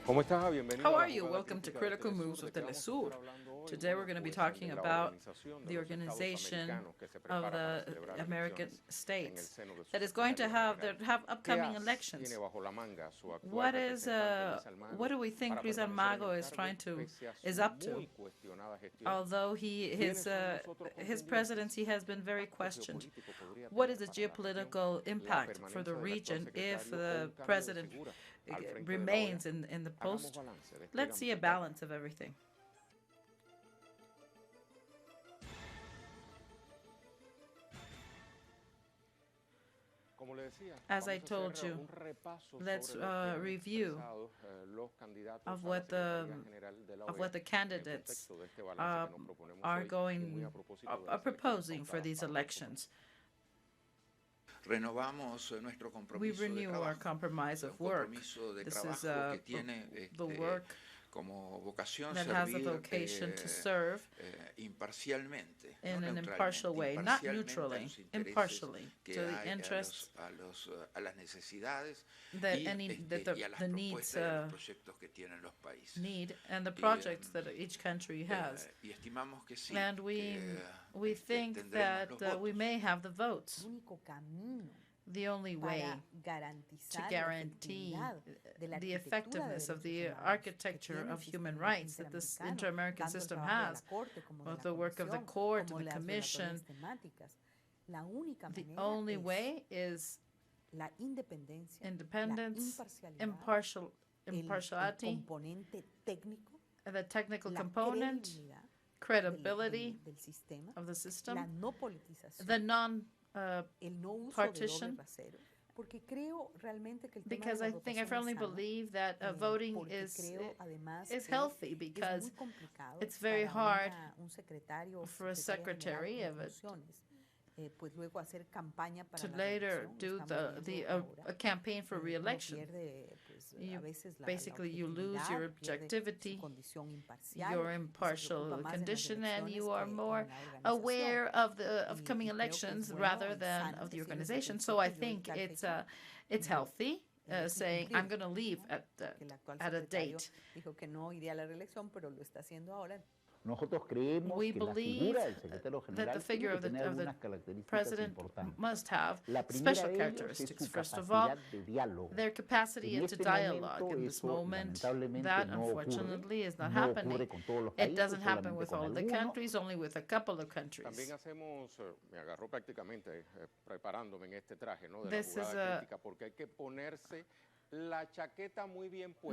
How are you? Welcome to Critical Moves with Telesur. Today we're going to be talking about the organization of the American states that is going to have upcoming elections. What do we think Luis Almagro is up to? Although his presidency has been very questioned. What is the geopolitical impact for the region if the president remains in the post? Let's see a balance of everything. As I told you, let's review of what the candidates are proposing for these elections. We renew our compromise of work. This is the work that has a vocation to serve in an impartial way, not neutrally, impartially, to the interests that the needs need and the projects that each country has. And we think that we may have the votes. The only way to guarantee the effectiveness of the architecture of human rights that this inter-American system has, with the work of the court and the commission, the only way is independence, impartiality, the technical component, credibility of the system, the non-partition, because I firmly believe that voting is healthy, because it's very hard for a secretary of it to later do a campaign for re-election. You lose your objectivity, your impartial condition, and you are more aware of the upcoming elections rather than of the organization. So I think it's healthy. Saying I'm going to leave at a date. We believe that the figure of the president must have special characteristics. First of all, their capacity to dialogue. In this moment, that unfortunately is not happening. It doesn't happen with all the countries, only with a couple of countries. This is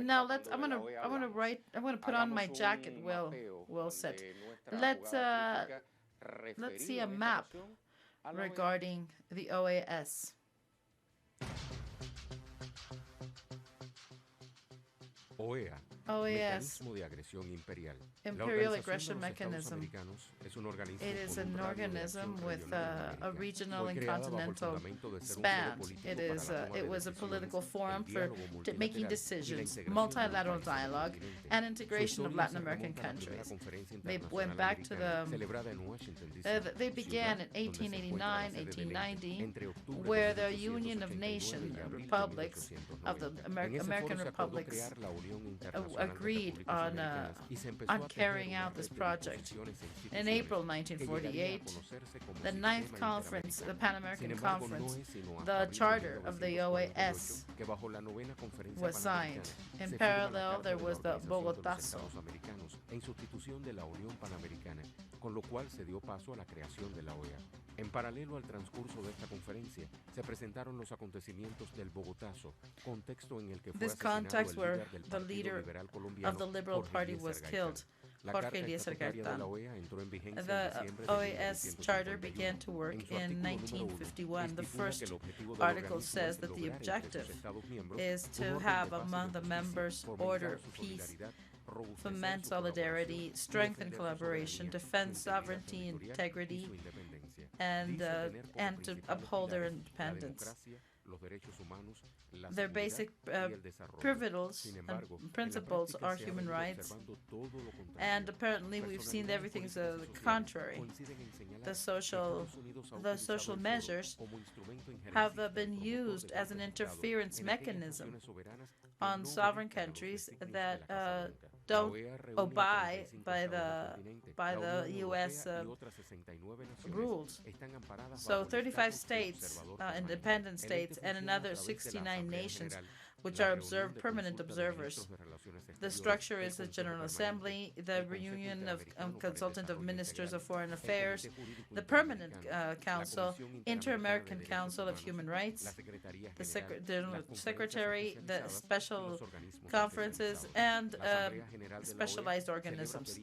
Now I'm gonna put on my jacket. Well said. Let's see a map regarding the OAS. OAS, imperial aggression mechanism. It is an organism with a regional and continental span. It was a political forum for making decisions, multilateral dialogue, and integration of Latin American countries. They went back to they began in 1889, 1890, where the Union of Nations, republics, of the American republics, agreed on carrying out this project. In April 1948, the ninth conference, the Pan American Conference, the charter of the OAS was signed. In parallel, there was the Bogotazo. Con lo cual se dio paso a la creación de la OEA. En paralelo al transcurso de esta conferencia, se presentaron los acontecimientos del Bogotazo, contexto en el que fue asesinado el líder del Partido Liberal Colombiano, the Liberal Party was killed, Jorge Eliezer Gaitán. The OAS Charter began to work in 1951. The first article says that the objective is to have among the members order, peace, foment solidarity, strengthen collaboration, defend sovereignty, integrity, and to uphold their independence. Their basic privileges and principles are human rights, and apparently we've seen everything's the contrary. The social measures have been used as an interference mechanism on sovereign countries that don't abide by the U.S. Rules. So 35 states, independent states, and another 69 nations, which are permanent observers. The structure is the General Assembly, the Reunion of Consultant of Ministers of Foreign Affairs, the Permanent Council, Inter-American Council of Human Rights, the General Secretary, the special conferences, and specialized organisms.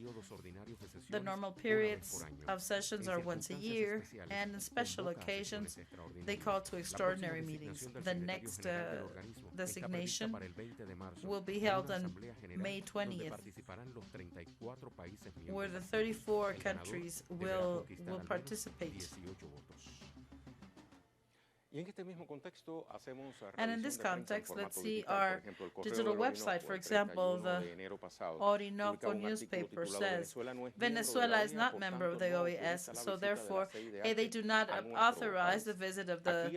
The normal periods of sessions are once a year, and in special occasions, they call to extraordinary meetings. The next designation will be held on May 20th, where the 34 countries will participate. And in this context, let's see our digital website. For example, the Orinoco newspaper says Venezuela is not member of the OAS, so therefore they do not authorize the visit of the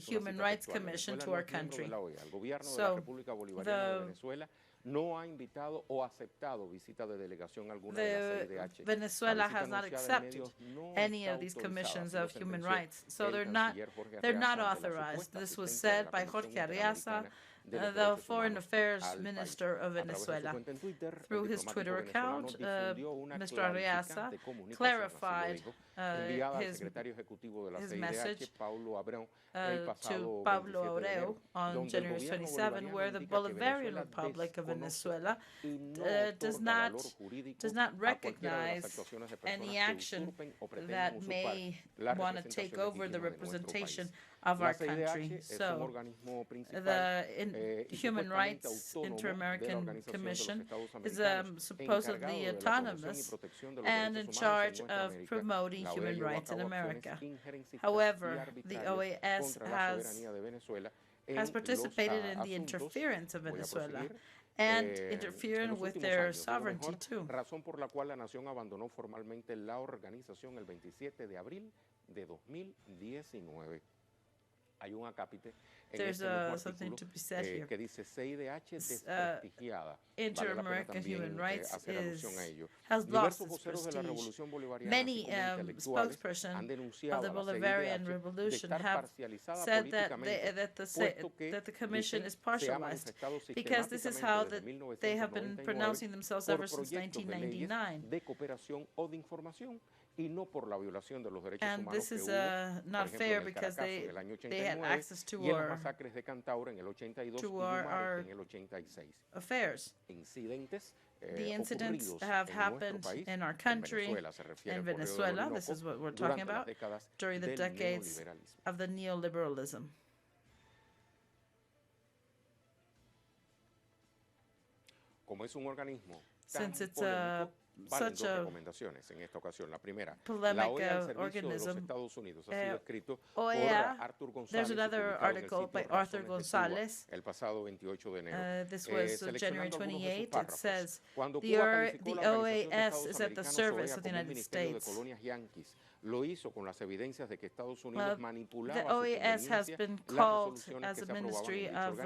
Human Rights Commission to our country. So Venezuela has not accepted any of these commissions of human rights, so they're not authorized. This was said by Jorge Arriaza, the Foreign Affairs Minister of Venezuela. Through his Twitter account, Mr. Arriaza clarified his message to Pablo Abreu on January 27, where the Bolivarian Republic of Venezuela does not recognize any action that may want to take over the representation of our country. So the Human Rights Inter-American Commission is supposedly autonomous and in charge of promoting human rights in America. However, the OAS has participated in the interference of Venezuela and interfering with their sovereignty too. Razón por la cual la nación abandonó formalmente la organización el 27 de abril de 2019. Hay un acápite en este mismo artículo que dice CIDH desprestigiada. Inter-American human rights has lost its prestige. Many spokespersons of the Bolivarian Revolution have said that the commission is partialized because this is how they have been pronouncing themselves ever since 1999. And this is not fair because they had access to our affairs. The incidents have happened in our country, in Venezuela, this is what we're talking about, during the decades of the neoliberalism. Since it's such a polemic organism, OEA, there's another article by Arthur González. This was January 28. It says, the OAS is at the service of the United States. The OAS has been called as a ministry of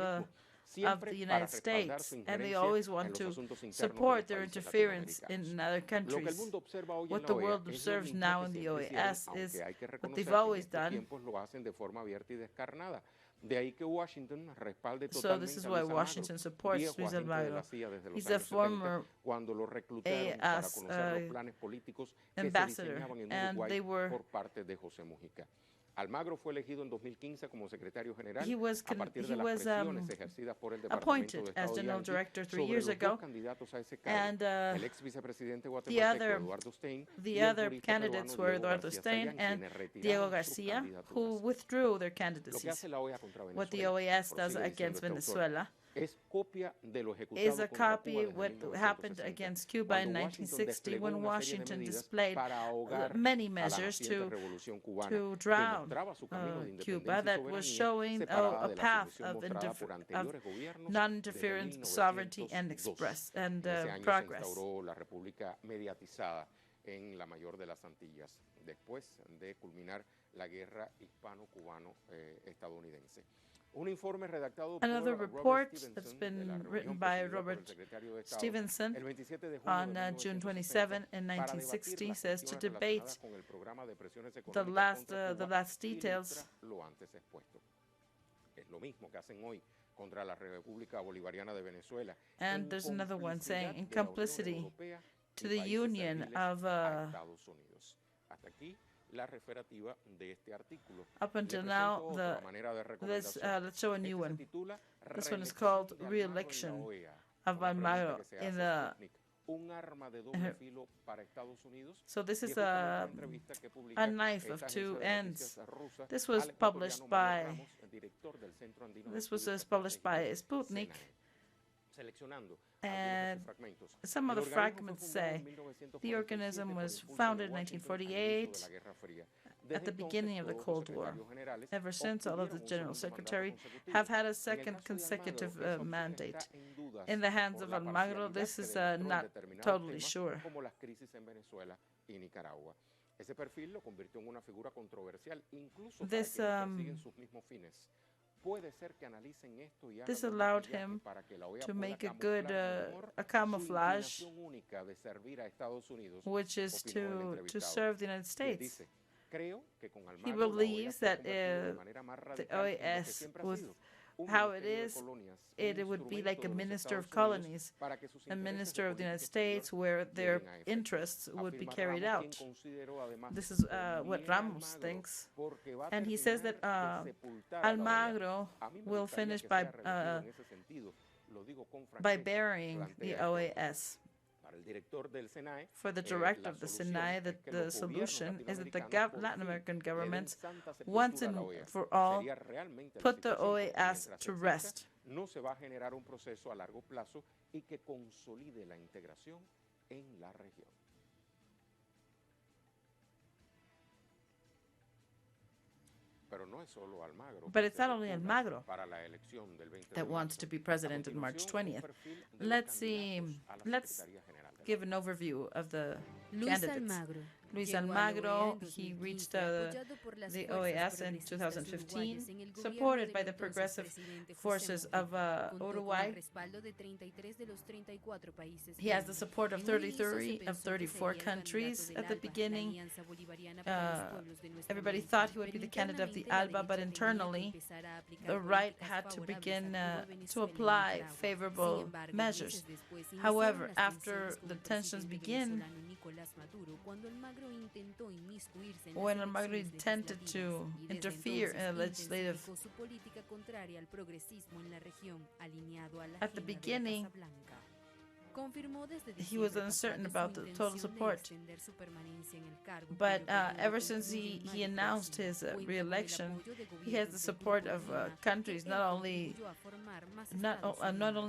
the United States, and they always want to support their interference in other countries. What the world observes now in the OAS is what they've always done. So this is why Washington supports Luis Almagro. He's a former OAS ambassador, and they were Almagro fue elegido en 2015 como secretario general. He was appointed as general director 3 years ago, and the other candidates were Eduardo Stein and Diego Garcia, who withdrew their candidacies. What the OAS does against Venezuela is a copy of what happened against Cuba in 1960 when Washington displayed many measures to drown Cuba that was showing a path of non-interference, sovereignty, and progress. En la mayor de las Antillas, después de culminar la guerra hispano-cubano-estadounidense. Another report that's been written by Robert Stevenson on June 27 in 1960 says to debate the last details. And there's another one saying, in complicity to the union of up until now, let's show a new one. This one is called Re-election of Almagro in the. So this is a knife of two ends. This was published by Sputnik. And some of the fragments say the organism was founded in 1948 at the beginning of the Cold War. Ever since, all of the General Secretary have had a second consecutive mandate. In the hands of Almagro, this is not totally sure. This allowed him to make a camouflage, which is to serve the United States. He believes that the OAS, with how it is, it would be like a minister of colonies, a minister of the United States, where their interests would be carried out. This is what Ramos thinks. And he says that Almagro will finish by burying the OAS. For the director of the SENAE, the solution is that the Latin American governments, once and for all, put the OAS to rest. No se va a generar un proceso a largo plazo y que consolide la integración en la región. But it's not only Almagro that wants to be president on March 20th. Let's give an overview of the candidates. Luis Almagro, he reached the OAS in 2015, supported by the progressive forces of Uruguay. He has the support of 33 of 34 countries. At the beginning, everybody thought he would be the candidate of the ALBA, but internally, the right had to begin to apply favorable measures. However, after the tensions begin, when Almagro intended to interfere in the legislative, at the beginning, he was uncertain about the total support. But ever since he announced his re-election, he has the support of countries, not only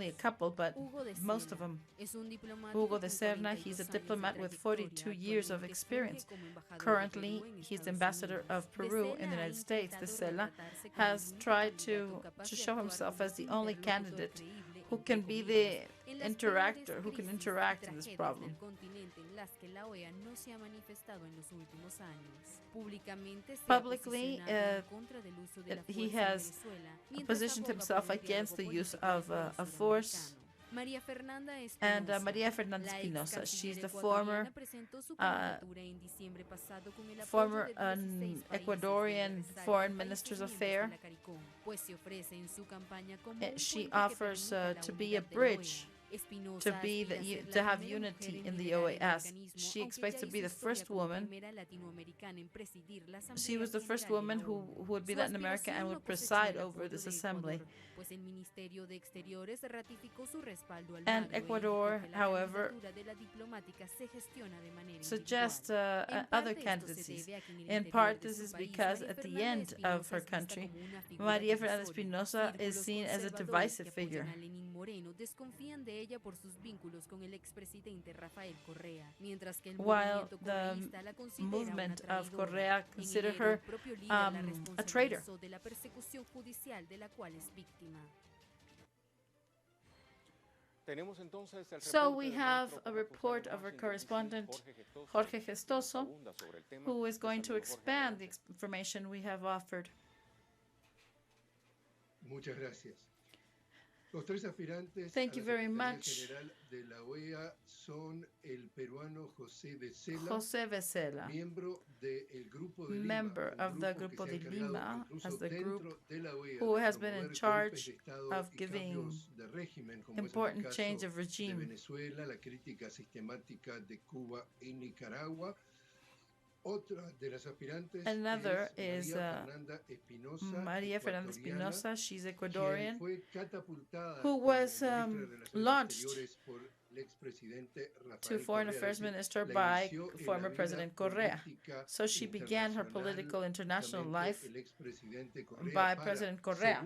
a couple, but most of them. Hugo de Serna, he's a diplomat with 42 years of experience. Currently, he's ambassador of Peru in the United States. De Serna has tried to show himself as the only candidate who can be the interactor, who can interact in this problem. Publicly, he has positioned himself against the use of force. And Maria Fernanda Espinosa, she's the former Ecuadorian Foreign Minister's Affairs. She offers to be a bridge to have unity in the OAS. She expects to be the first woman. She was the first woman who would be Latin American and would preside over this assembly. And Ecuador, however, suggests other candidacies. In part, this is because at the end of her country, María Fernanda Espinosa is seen as a divisive figure. While the movement of Correa considered her a traitor. So we have a report of our correspondent, Jorge Gestoso, who is going to expand the information we have offered. Muchas gracias. Los tres aspirantes Thank you very much. De la OEA son el peruano José Becela, member of the Grupo de Lima, as the group who has been in charge of giving important change of regime. Venezuela, la crítica sistemática de Cuba y Nicaragua. Another is María Fernanda Espinosa. She's Ecuadorian, who was launched to Foreign Affairs Minister by former President Correa. So she began her political international life by President Correa.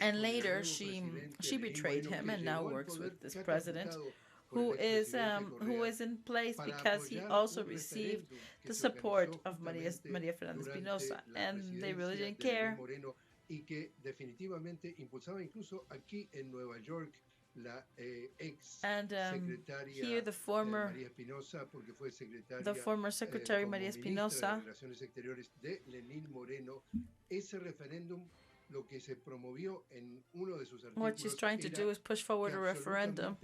And later she betrayed him and now works with this president, who is in place because he also received the support of María Fernanda Espinosa, and they really didn't care. And here the former Secretary María Espinosa what she's trying to do is push forward a referendum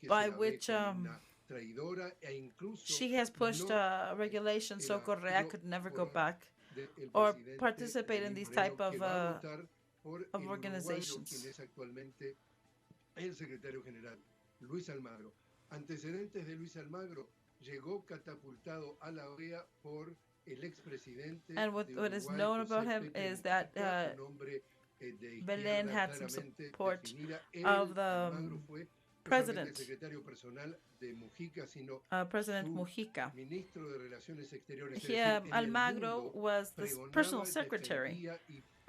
by which she has pushed a regulation so Correa could never go back or participate in these type of organizations. Antecedentes de Luis Almagro llegó catapultado a la OEA por el expresidente. And what is known about him is that Belén had some support of the president, President Mujica. Here, Almagro was the personal secretary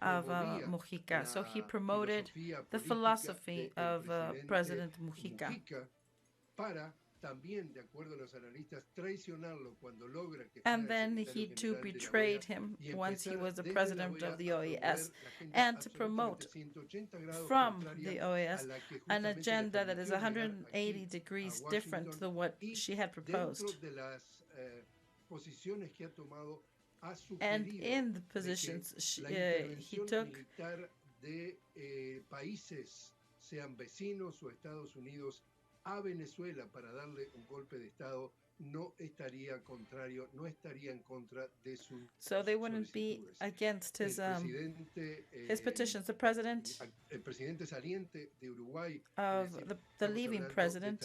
of Mujica, so he promoted the philosophy of President Mujica. And then he too betrayed him once he was the president of the OAS, and to promote from the OAS an agenda that is 180 degrees different to what she had proposed. And in the positions he took, a Venezuela para darle un golpe de Estado no estaría en contra de sus so they wouldn't be against his petitions. The president el presidente saliente de Uruguay the leaving president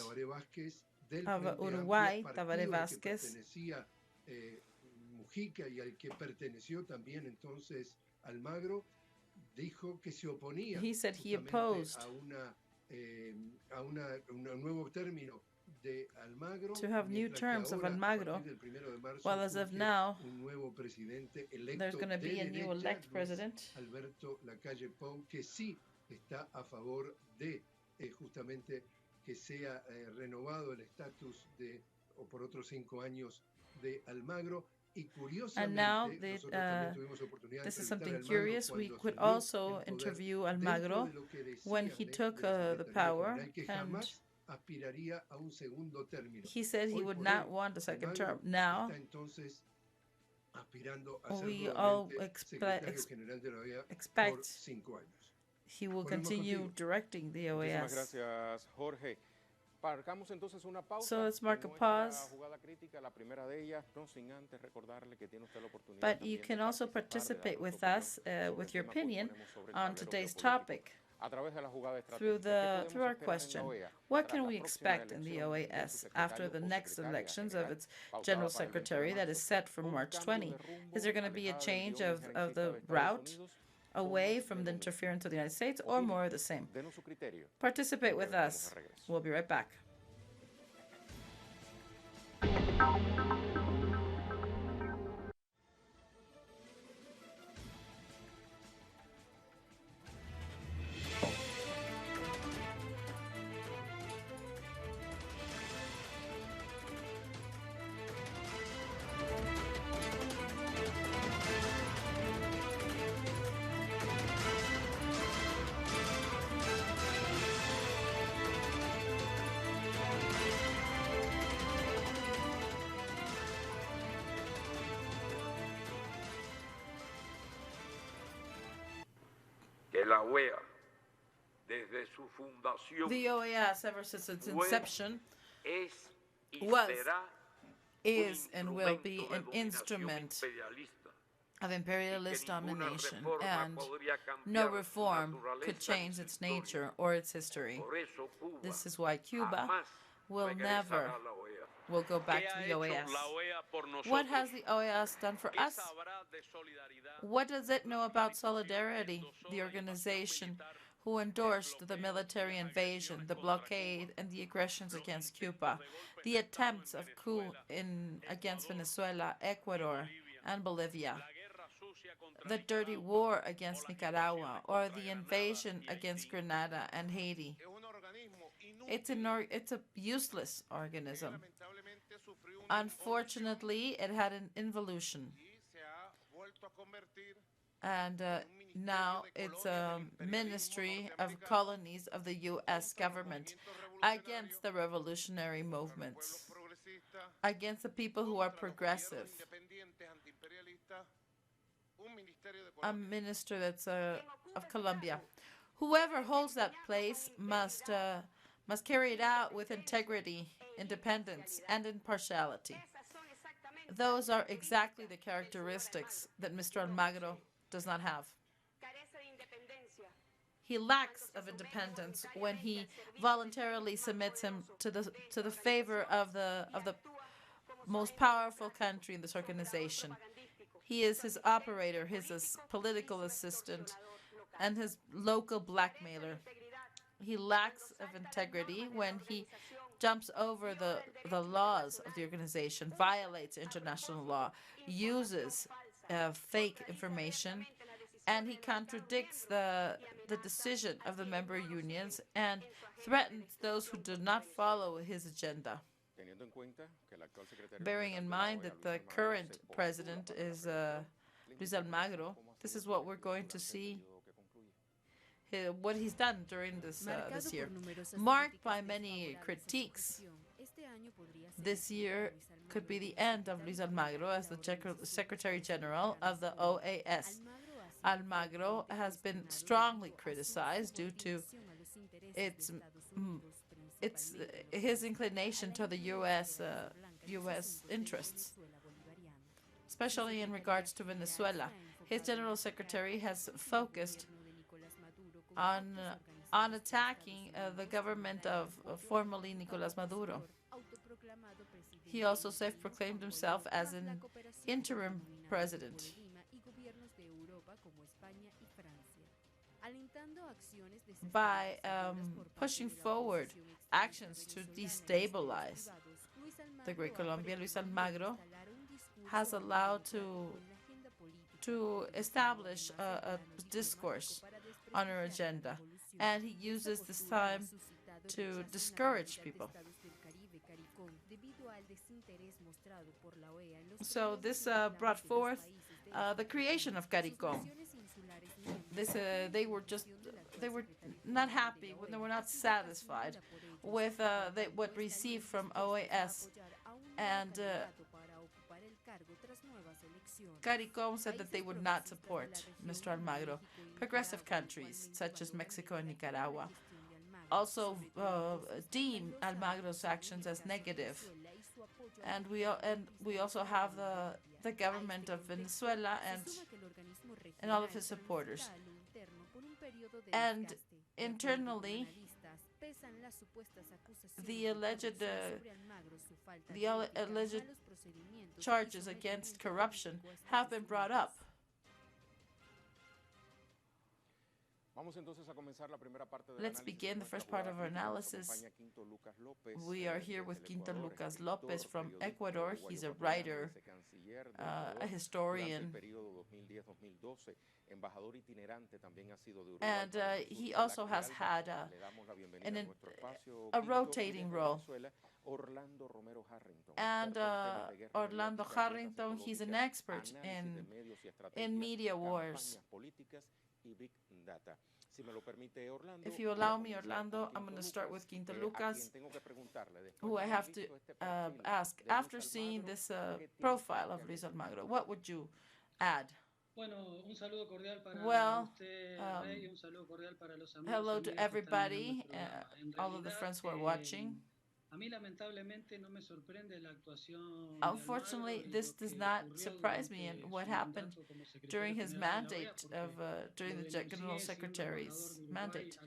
of Uruguay, Tabaré Vázquez, Mujica, y al que perteneció también entonces Almagro, dijo que se oponía he said he opposed a un nuevo término de Almagro, to have new terms of Almagro, while as of now, there's going to be a new elect president, Alberto Lacalle Pou, que sí está a favor de justamente que sea renovado el estatus de, o por otros 5 años, de Almagro. And now this is something curious. We could also interview Almagro when he took the power, and he said he would not want a second term. Now, we all expect he will continue directing the OAS. So let's mark a pause. But you can also participate with us with your opinion on today's topic through our question. What can we expect in the OAS after the next elections of its General Secretary that is set for March 20? Is there going to be a change of the route away from the interference of the United States or more of the same? Participate with us. We'll be right back. La OEA, desde su fundación, the OAS, ever since its inception, was, is, and will be an instrument of imperialist domination, and no reform could change its nature or its history. This is why Cuba will never go back to the OAS. What has the OAS done for us? What does it know about solidarity, the organization who endorsed the military invasion, the blockade, and the aggressions against Cuba, the attempts of coup against Venezuela, Ecuador, and Bolivia, the dirty war against Nicaragua, or the invasion against Grenada and Haiti? It's a useless organism. Unfortunately, it had an involution. And now it's a ministry of colonies of the U.S. government against the revolutionary movements, against the people who are progressive. A minister that's of Colombia. Whoever holds that place must carry it out with integrity, independence, and impartiality. Those are exactly the characteristics that Mr. Almagro does not have. He lacks of independence when he voluntarily submits him to the favor of the most powerful country in this organization. He is his operator, his political assistant, and his local blackmailer. He lacks of integrity when he jumps over the laws of the organization, violates international law, uses fake information, and he contradicts the decision of the member unions and threatens those who do not follow his agenda. Bearing in mind that the current president is Luis Almagro, this is what we're going to see. What he's done during this year, marked by many critiques. This year could be the end of Luis Almagro as the Secretary General of the OAS. Almagro has been strongly criticized due to his inclination to the U.S. interests, especially in regards to Venezuela. His General Secretary has focused on attacking the government of formerly Nicolás Maduro. He also self-proclaimed himself as an interim president. By pushing forward actions to destabilize the Great Colombia, Luis Almagro has allowed to establish a discourse on our agenda, and he uses this time to discourage people. So this brought forth the creation of CARICOM. They were not happy, they were not satisfied with what received from OAS, and CARICOM said that they would not support Mr. Almagro. Progressive countries such as Mexico and Nicaragua also deem Almagro's actions as negative. And we also have the government of Venezuela and all of his supporters. And internally, the alleged charges against corruption have been brought up. Let's begin the first part of our analysis. We are here with Quinto Lucas Lopez from Ecuador. He's a writer, a historian, and he also has had a rotating role. And Orlando Harrington, he's an expert in media wars. If you allow me, Orlando, I'm going to start with Quinto Lucas, who I have to ask, after seeing this profile of Luis Almagro, what would you add? Well, hello to everybody, all of the friends who are watching. Unfortunately, this does not surprise me in what happened during his mandate during the General Secretary's mandate.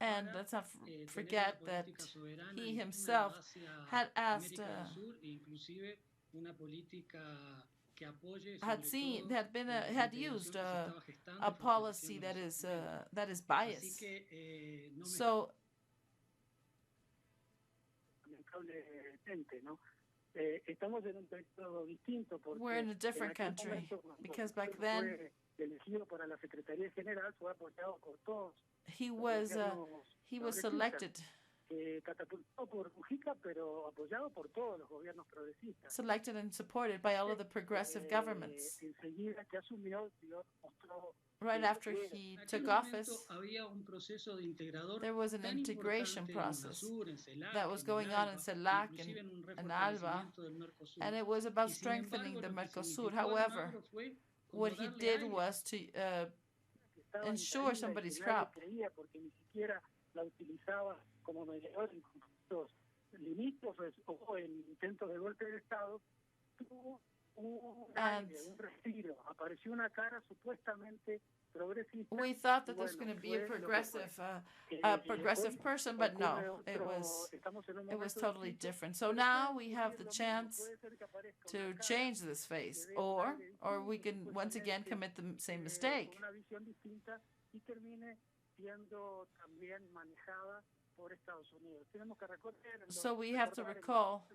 And let's not forget that he himself had asked had used a policy that is biased. So we're in a different country because back then he was selected. Selected and supported by all of the progressive governments. Right after he took office, there was an integration process that was going on in CELAC and ALBA, and it was about strengthening the Mercosur. However, what he did was to ensure somebody's crop. Como mediador en conflictos limítrofes o en intentos de golpe de Estado, tuvo un respiro. Apareció una cara supuestamente progresista. We thought that there's going to be a progressive person, but no, it was totally different. So now we have the chance to change this face, or we can once again commit the same mistake. So we have to recall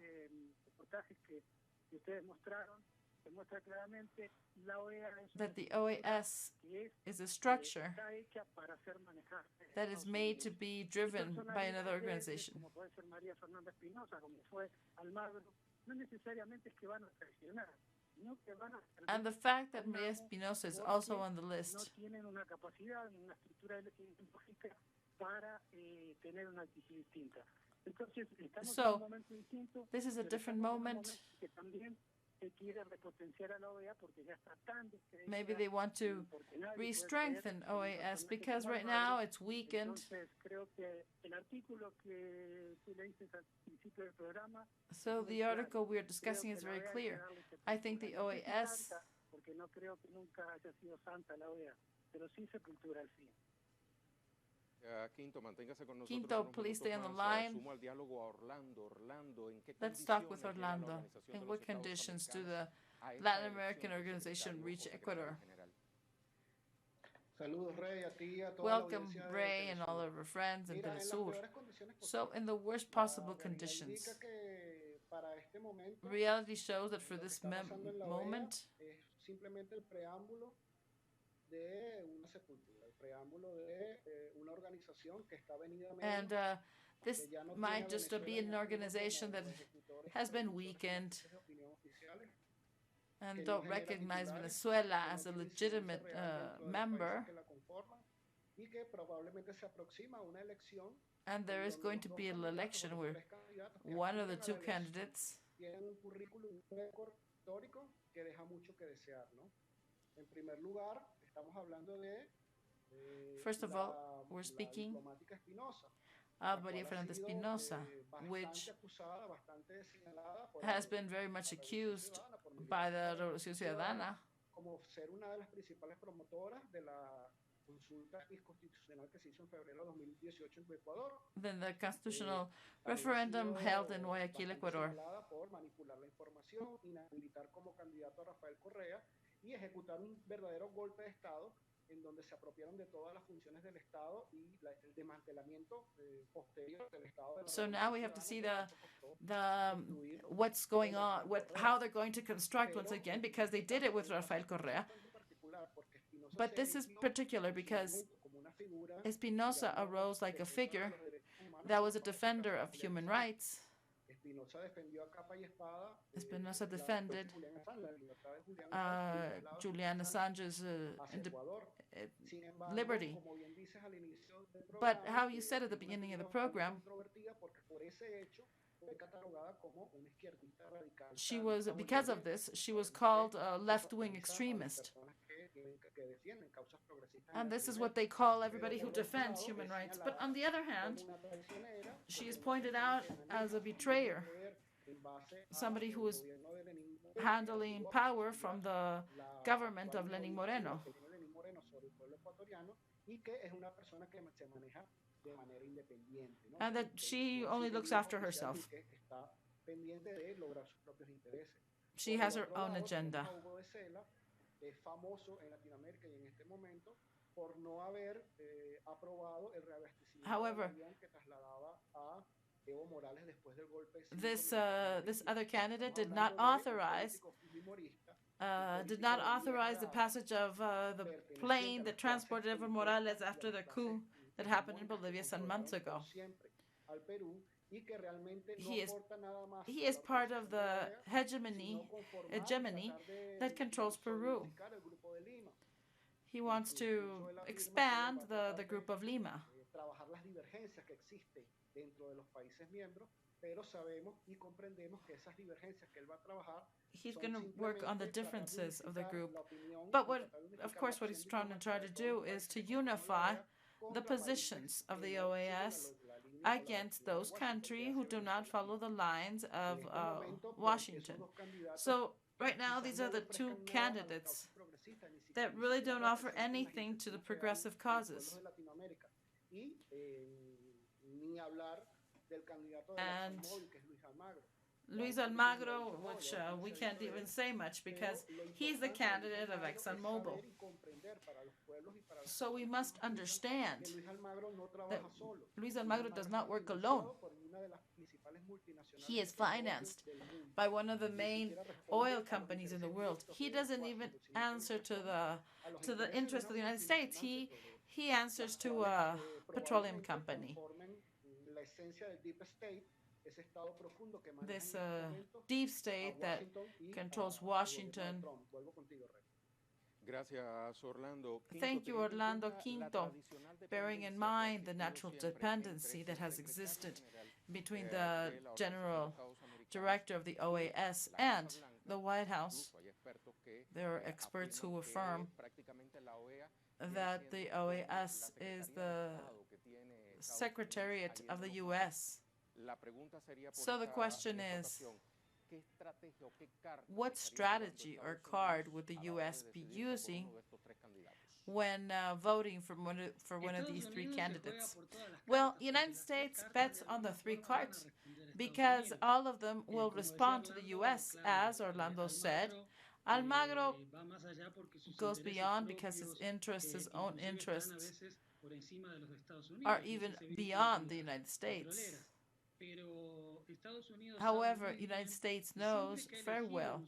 that the OAS is a structure that is made to be driven by another organization. And the fact that Maria Espinosa is also on the list so this is a different moment. Maybe they want to re-strengthen OAS because right now it's weakened. So the article we're discussing is very clear. I think the OAS Quinto, please stay on the line. Let's talk with Orlando. In what conditions do the Latin American organization reach Ecuador? Welcome, Ray, and all of our friends in Telesur. So, in the worst possible conditions, reality shows that for this moment, and this might just be an organization that has been weakened and don't recognize Venezuela as a legitimate member. And there is going to be an election where one of the two candidates First of all, we're speaking of Maria Fernanda Espinosa, which has been very much accused by the Revolución Ciudadana than the constitutional referendum held in Guayaquil, Ecuador. En donde se apropiaron de todas las funciones del Estado y el desmantelamiento posterior del Estado. So now we have to see the what's going on, how they're going to construct once again, because they did it with Rafael Correa. But this is particular because Espinosa arose like a figure that was a defender of human rights. Espinosa defended Julian Assange's liberty. But how you said at the beginning of the program, she was, because of this, she was called a left-wing extremist. And this is what they call everybody who defends human rights. But on the other hand, she is pointed out as a betrayer, somebody who is handling power from the government of Lenín Moreno. And that she only looks after herself. She has her own agenda. However, this other candidate did not authorize the passage of the plane that transported Evo Morales after the coup that happened in Bolivia some months ago. He is part of the hegemony that controls Peru. He wants to expand the group of Lima. He's going to work on the differences of the group. But what he's trying to do is to unify the positions of the OAS against those countries who do not follow the lines of Washington. So right now, these are the two candidates that really don't offer anything to the progressive causes. And Luis Almagro, which we can't even say much because he's the candidate of ExxonMobil. So we must understand that Luis Almagro does not work alone. He is financed by one of the main oil companies in the world. He doesn't even answer to the interest of the United States. He answers to a petroleum company. This deep state that controls Washington. Thank you, Orlando Quinto. Bearing in mind the natural dependency that has existed between the general director of the OAS and the White House, there are experts who affirm that the OAS is the secretariat of the U.S. So the question is, what strategy or card would the U.S. be using when voting for one of these three candidates? Well, the United States bets on the three cards because all of them will respond to the U.S., as Orlando said. Almagro goes beyond because his own interests, are even beyond the United States. However, the United States knows very well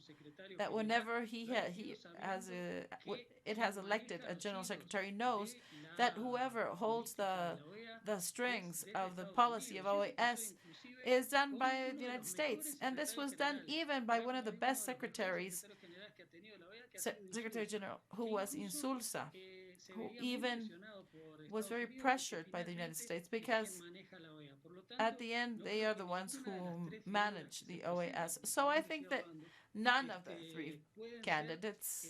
that whenever it has elected a general secretary, knows that whoever holds the strings of the policy of OAS is done by the United States. And this was done even by one of the best secretaries, Secretary General, who was Insulza, who even was very pressured by the United States because at the end, they are the ones who manage the OAS. So I think that none of the three candidates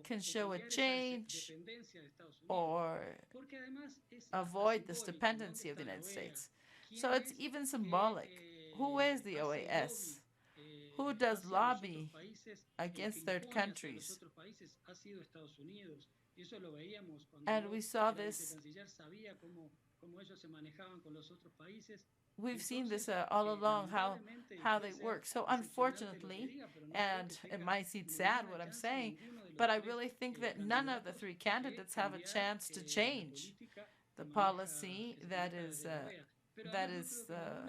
can show a change or avoid this dependency of the United States. So it's even symbolic. Who is the OAS? Who does lobby against third countries? And we saw this. We've seen this all along, how they work. So unfortunately, and it might seem sad what I'm saying, but I really think that none of the three candidates have a chance to change the policy that is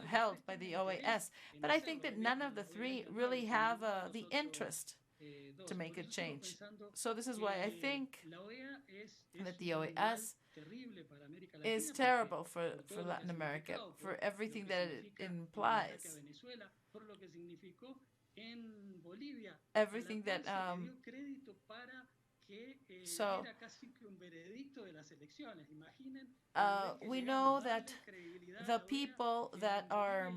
held by the OAS. But I think that none of the three really have the interest to make a change. So this is why I think that the OAS is terrible for Latin America, for everything that it implies. Everything that so we know that the people that are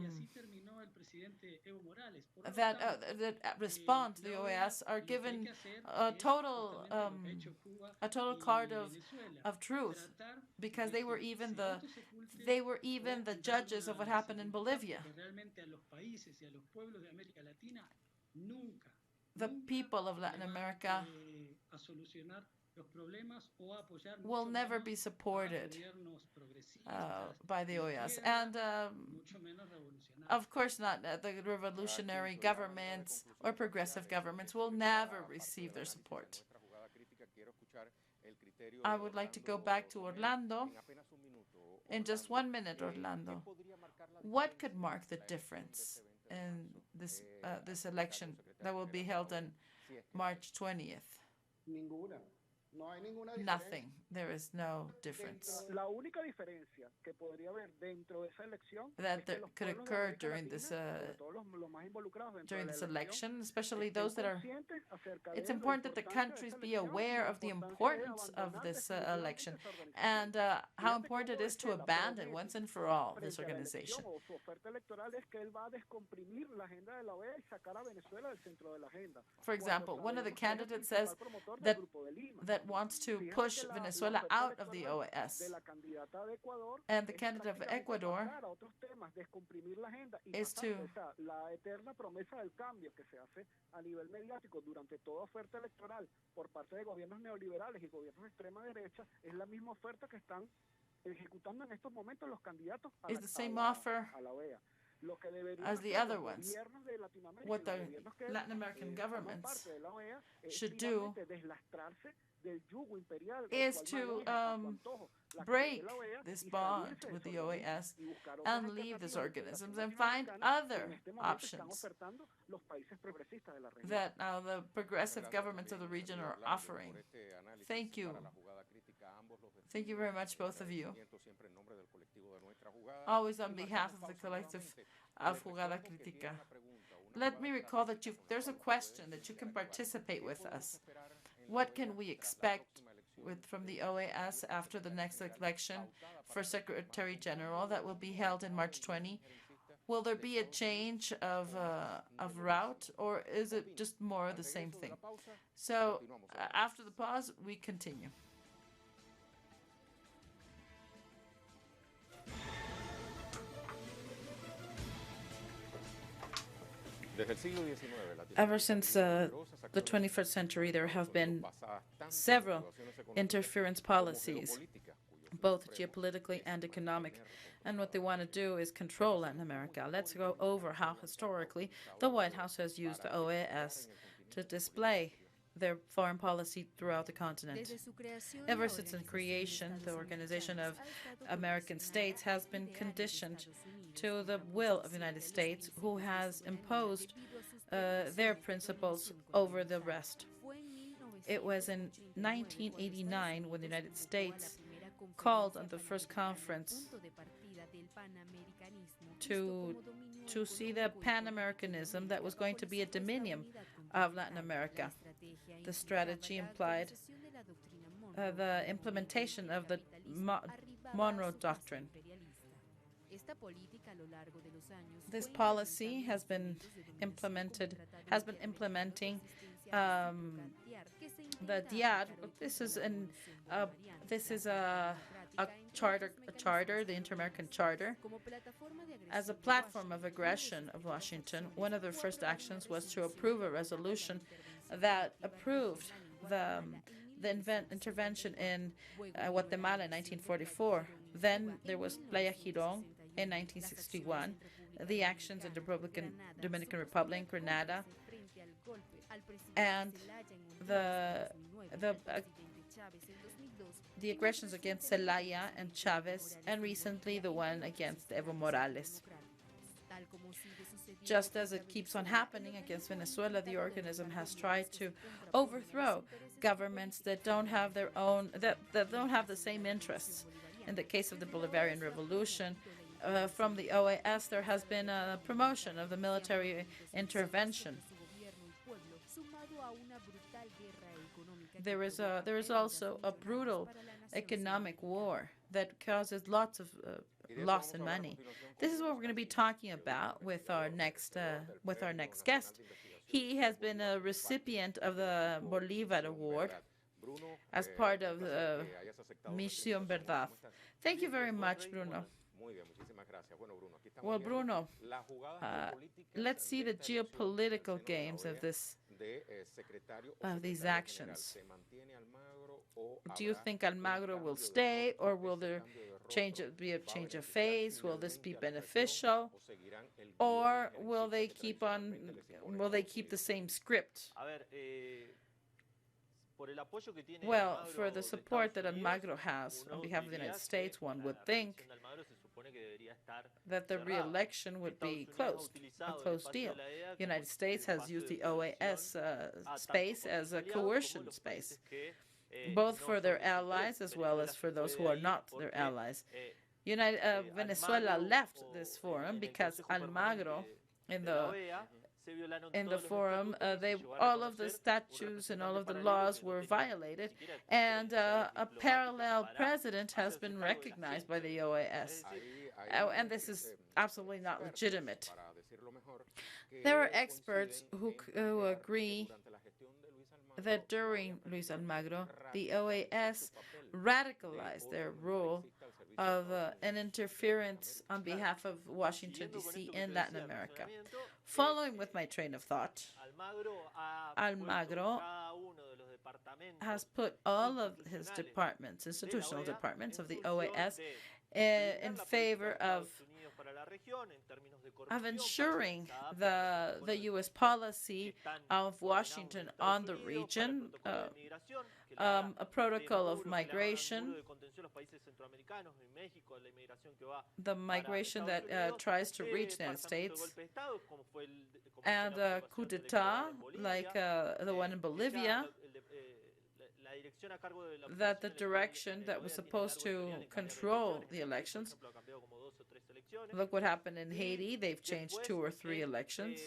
that respond to the OAS are given a total card of truth, because they were even the judges of what happened in Bolivia. The people of Latin America will never be supported by the OAS. And of course not. The revolutionary governments or progressive governments will never receive their support. I would like to go back to Orlando. In just 1 minute, Orlando. What could mark the difference in this election that will be held on March 20th? Nothing. There is no difference that could occur during this election, especially those that are. It's important that the countries be aware of the importance of this election and how important it is to abandon once and for all this organization. For example, one of the candidates says that wants to push Venezuela out of the OAS. And the candidate of Ecuador is to is the same offer as the other ones. What the Latin American governments should do is to break this bond with the OAS and leave these organisms and find other options that the progressive governments of the region are offering. Thank you. Thank you very much, both of you. Always on behalf of the collective of Jugada Crítica. Let me recall that there's a question that you can participate with us. What can we expect from the OAS after the next election for Secretary General that will be held in March 20? Will there be a change of route, or is it just more of the same thing? So after the pause, we continue. Ever since the 21st century, there have been several interference policies, both geopolitically and economic. And what they want to do is control Latin America. Let's go over how historically the White House has used the OAS to display their foreign policy throughout the continent. Ever since its creation, the Organization of American States has been conditioned to the will of the United States, who has imposed their principles over the rest. It was in 1989 when the United States called on the first conference to see the Pan-Americanism that was going to be a dominion of Latin America. The strategy implied the implementation of the Monroe Doctrine. This policy has been implementing the DIAD. This is a charter, the Inter-American Charter, as a platform of aggression of Washington. One of their first actions was to approve a resolution that approved the intervention in Guatemala in 1944. Then there was Playa Girón in 1961, the actions in the Dominican Republic, Grenada, and the aggressions against Zelaya and Chavez, and recently the one against Evo Morales. Just as it keeps on happening against Venezuela, the organism has tried to overthrow governments that don't have their own, that don't have the same interests. In the case of the Bolivarian Revolution, from the OAS, there has been a promotion of the military intervention. There is also a brutal economic war that causes lots of loss in money. This is what we're going to be talking about with our next guest. He has been a recipient of the Bolívar Award as part of Misión Verdad. Thank you very much, Bruno. Well, Bruno, let's see the geopolitical games of these actions. Do you think Almagro will stay, or will there be a change of phase? Will this be beneficial, or will they keep the same script? Well, for the support that Almagro has on behalf of the United States, one would think that the re-election would be a closed deal. The United States has used the OAS space as a coercion space, both for their allies as well as for those who are not their allies. Venezuela left this forum because Almagro, in the forum, all of the statutes and all of the laws were violated, and a parallel president has been recognized by the OAS. And this is absolutely not legitimate. There are experts who agree that during Luis Almagro, the OAS radicalized their rule of an interference on behalf of Washington, D.C. in Latin America. Following with my train of thought, Almagro has put all of his departments, institutional departments of the OAS, in favor of ensuring the U.S. policy of Washington on the region, a protocol of migration, the migration that tries to reach the United States, and a coup d'etat like the one in Bolivia, that the direction that was supposed to control the elections. Look what happened in Haiti. They've changed 2 or 3 elections.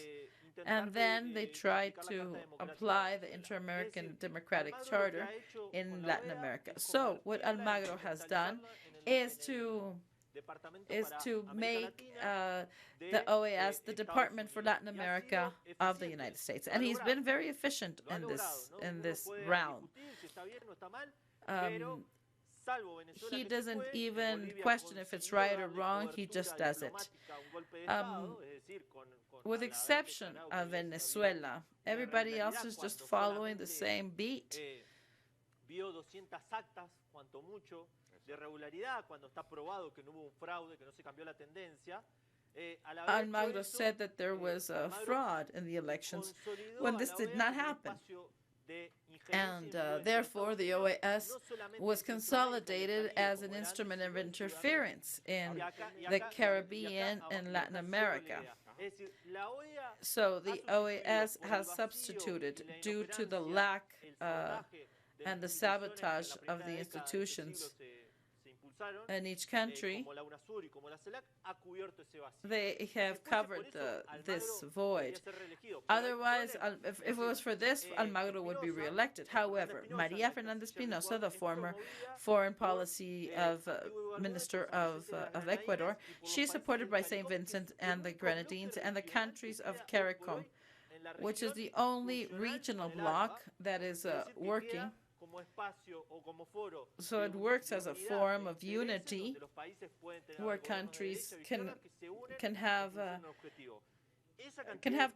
And then they tried to apply the Inter-American Democratic Charter in Latin America. So what Almagro has done is to make the OAS the Department for Latin America of the United States. And he's been very efficient in this realm. He doesn't even question if it's right or wrong. He just does it. With exception of Venezuela, everybody else is just following the same beat. Almagro said that there was a fraud in the elections when this did not happen. And therefore, the OAS was consolidated as an instrument of interference in the Caribbean and Latin America. So the OAS has substituted, due to the lack and the sabotage of the institutions, in each country, they have covered this void. Otherwise, if it was for this, Almagro would be reelected. However, Maria Fernanda Espinosa, the former foreign policy minister of Ecuador, she's supported by St. Vincent and the Grenadines and the countries of CARICOM, which is the only regional bloc that is working. So it works as a forum of unity where countries can have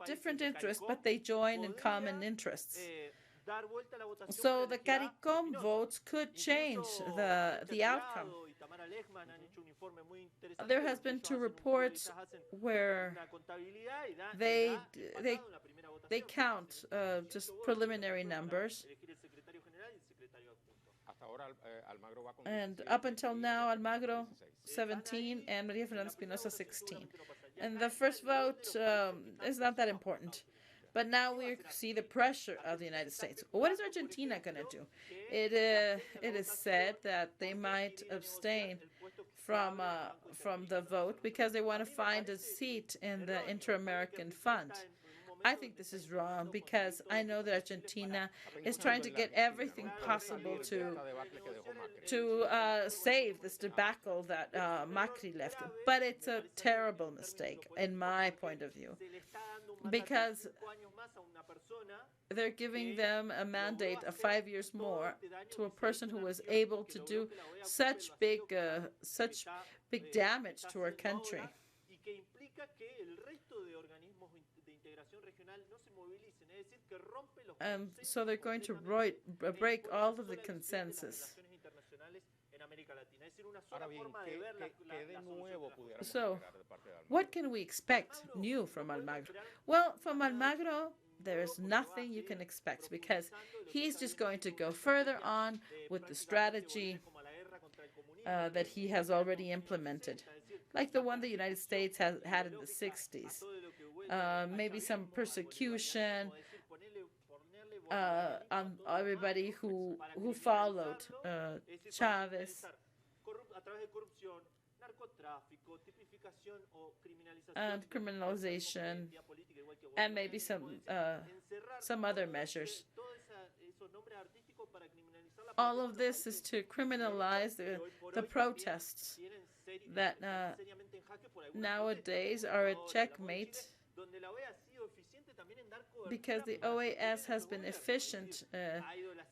different interests, but they join in common interests. So the CARICOM votes could change the outcome. There has been 2 reports where they count just preliminary numbers. And up until now, Almagro 17 and Maria Fernanda Espinosa 16. And the first vote is not that important. But now we see the pressure of the United States. What is Argentina going to do? It is said that they might abstain from the vote because they want to find a seat in the Inter-American Fund. I think this is wrong because I know that Argentina is trying to get everything possible to save this debacle that Macri left. But it's a terrible mistake, in my point of view, because they're giving them a mandate of 5 years more to a person who was able to do such big damage to our country. So they're going to break all of the consensus. So, what can we expect new from Almagro? Well, from Almagro, there is nothing you can expect because he's just going to go further on with the strategy that he has already implemented, like the one the United States had in the 60s. Maybe some persecution on everybody who followed Chavez, and criminalization, and maybe some other measures. All of this is to criminalize the protests that nowadays are a checkmate, because the OAS has been efficient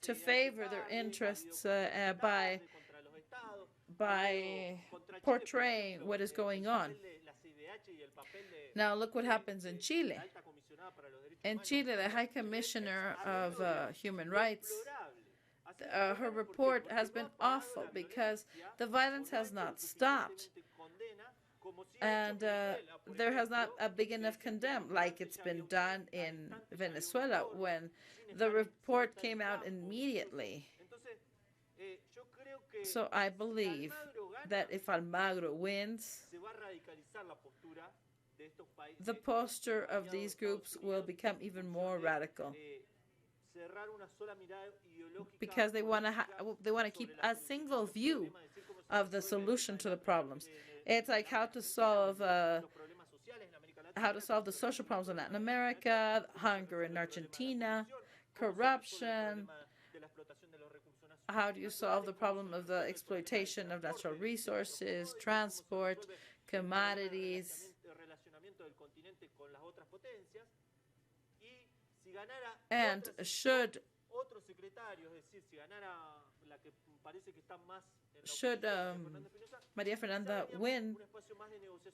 to favor their interests by portraying what is going on. Now look what happens in Chile. In Chile, the High Commissioner of Human Rights, her report has been awful because the violence has not stopped. And there has not a big enough condemn like it's been done in Venezuela when the report came out immediately. So I believe that if Almagro wins, the posture of these groups will become even more radical, because they want to keep a single view of the solution to the problems. It's like how to solve the social problems in Latin America, hunger in Argentina, corruption. How do you solve the problem of the exploitation of natural resources, transport, commodities? And should Maria Fernanda win,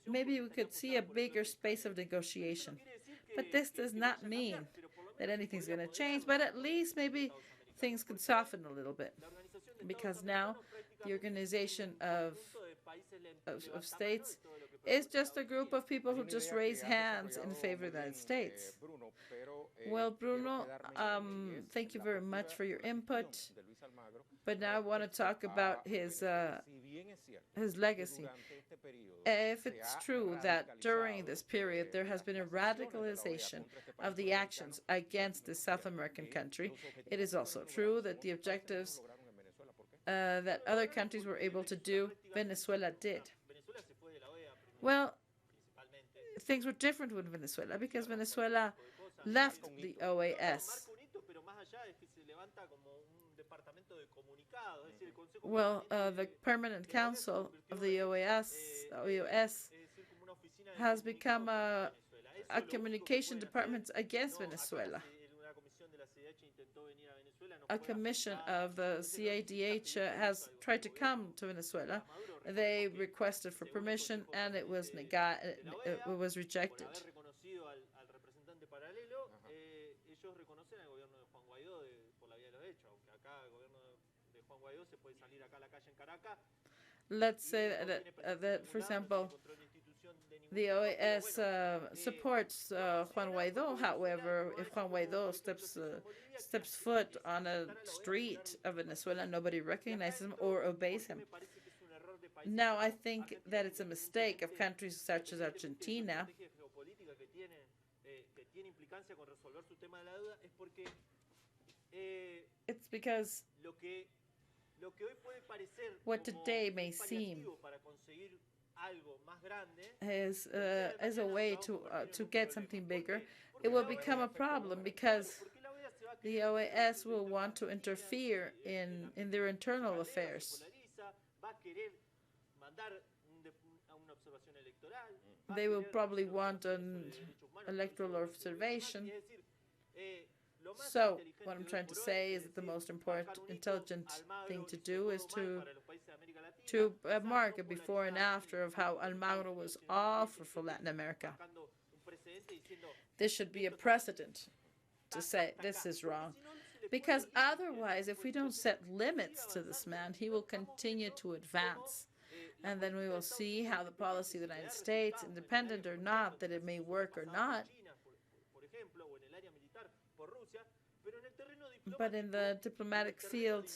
maybe we could see a bigger space of negotiation. But this does not mean that anything's going to change, but at least maybe things could soften a little bit, because now the Organization of States is just a group of people who just raise hands in favor of the United States. Well, Bruno, thank you very much for your input. But now I want to talk about his legacy. If it's true that during this period there has been a radicalization of the actions against the South American country, it is also true that the objectives that other countries were able to do, Venezuela did. Well, things were different with Venezuela because Venezuela left the OAS. Well, the Permanent Council of the OAS has become a communication department against Venezuela. A commission of the CADH has tried to come to Venezuela. They requested for permission, and it was rejected. Let's say that for example, the OAS supports Juan Guaidó. However, if Juan Guaidó steps foot on a street of Venezuela, nobody recognizes him or obeys him. Now, I think that it's a mistake of countries such as Argentina it's because what today may seem is a way to get something bigger, it will become a problem because the OAS will want to interfere in their internal affairs. They will probably want an electoral observation. So what I'm trying to say is that the most important, intelligent thing to do is to mark a before and after of how Almagro was awful for Latin America. This should be a precedent to say this is wrong. Because otherwise, if we don't set limits to this man, he will continue to advance. And then we will see how the policy of the United States, independent or not, that it may work or not. But in the diplomatic field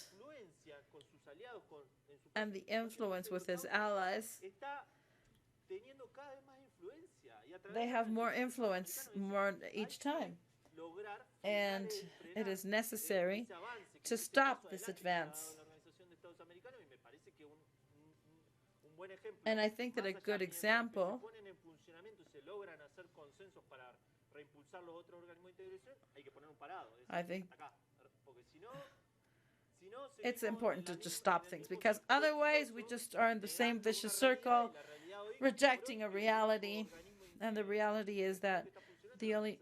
and the influence with his allies, they have more influence each time. And it is necessary to stop this advance. And I think that a good example it's important to just stop things, because otherwise we just are in the same vicious circle, rejecting a reality. And the reality is that the only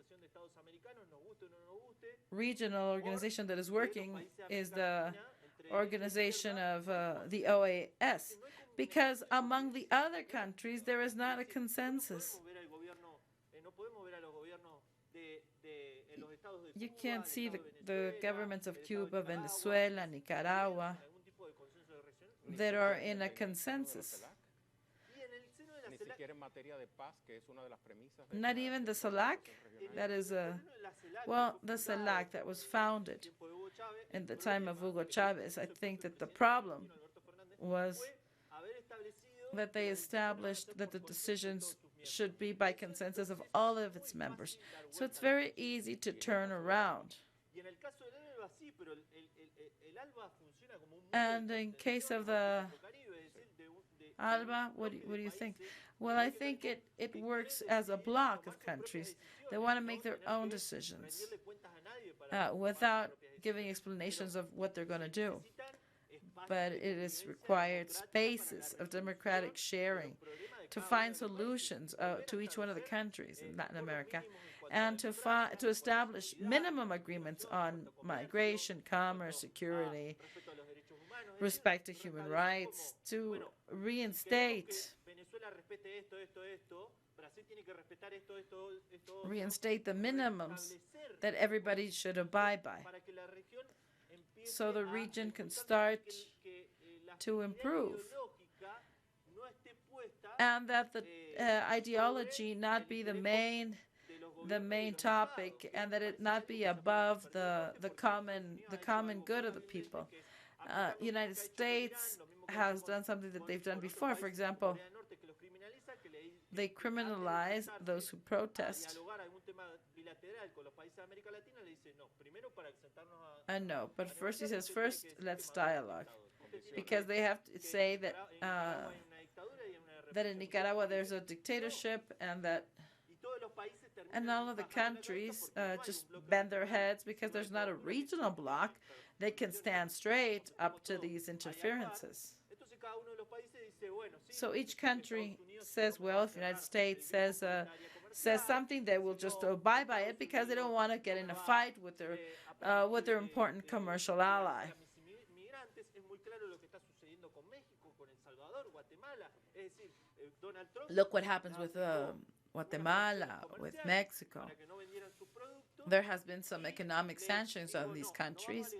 regional organization that is working is the organization of the OAS, because among the other countries there is not a consensus. You can't see the governments of Cuba, Venezuela, Nicaragua that are in a consensus. Not even the CELAC, that is the CELAC that was founded in the time of Hugo Chavez. I think that the problem was that they established that the decisions should be by consensus of all of its members. So it's very easy to turn around. And in case of the ALBA, what do you think? Well, I think it works as a block of countries. They want to make their own decisions without giving explanations of what they're going to do. But it is required spaces of democratic sharing to find solutions to each one of the countries in Latin America, and to establish minimum agreements on migration, commerce, security, respect to human rights, to reinstate the minimums that everybody should abide by, so the region can start to improve, and that the ideology not be the main topic, and that it not be above the common good of the people. United States has done something that they've done before. For example, they criminalize those who protest. No, but first he says, let's dialogue. because they have to say that that in Nicaragua there's a dictatorship and all of the countries just bend their heads because there's not a regional bloc that can stand straight up to these interferences. So each country says, well, if the United States says something, they will just abide by it because they don't want to get in a fight with their important commercial ally. Look what happens with Guatemala, with Mexico. There has been some economic sanctions on these countries.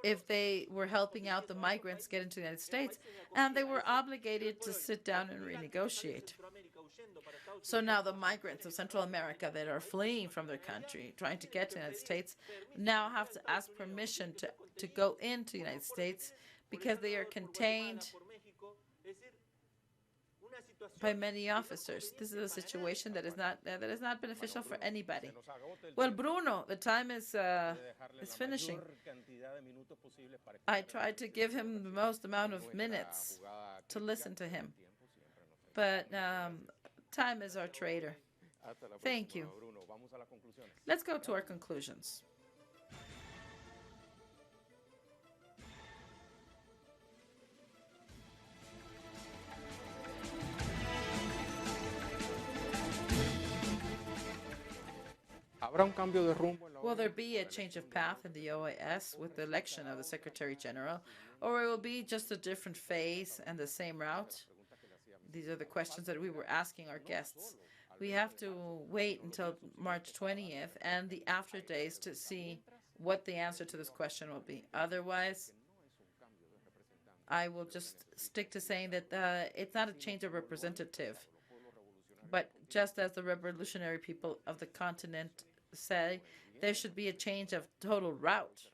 If they were helping out the migrants get into the United States, and they were obligated to sit down and renegotiate. So now the migrants of Central America that are fleeing from their country, trying to get to the United States, now have to ask permission to go into the United States because they are contained by many officers. This is a situation that is not beneficial for anybody. Well, Bruno, the time is finishing. I tried to give him the most amount of minutes to listen to him, but time is our traitor. Thank you. Let's go to our conclusions. Will there be a change of path in the OAS with the election of the Secretary General, or it will be just a different phase and the same route? These are the questions that we were asking our guests. We have to wait until March 20th and the after days to see what the answer to this question will be. Otherwise, I will just stick to saying that it's not a change of representative, but just as the revolutionary people of the continent say, there should be a change of total route.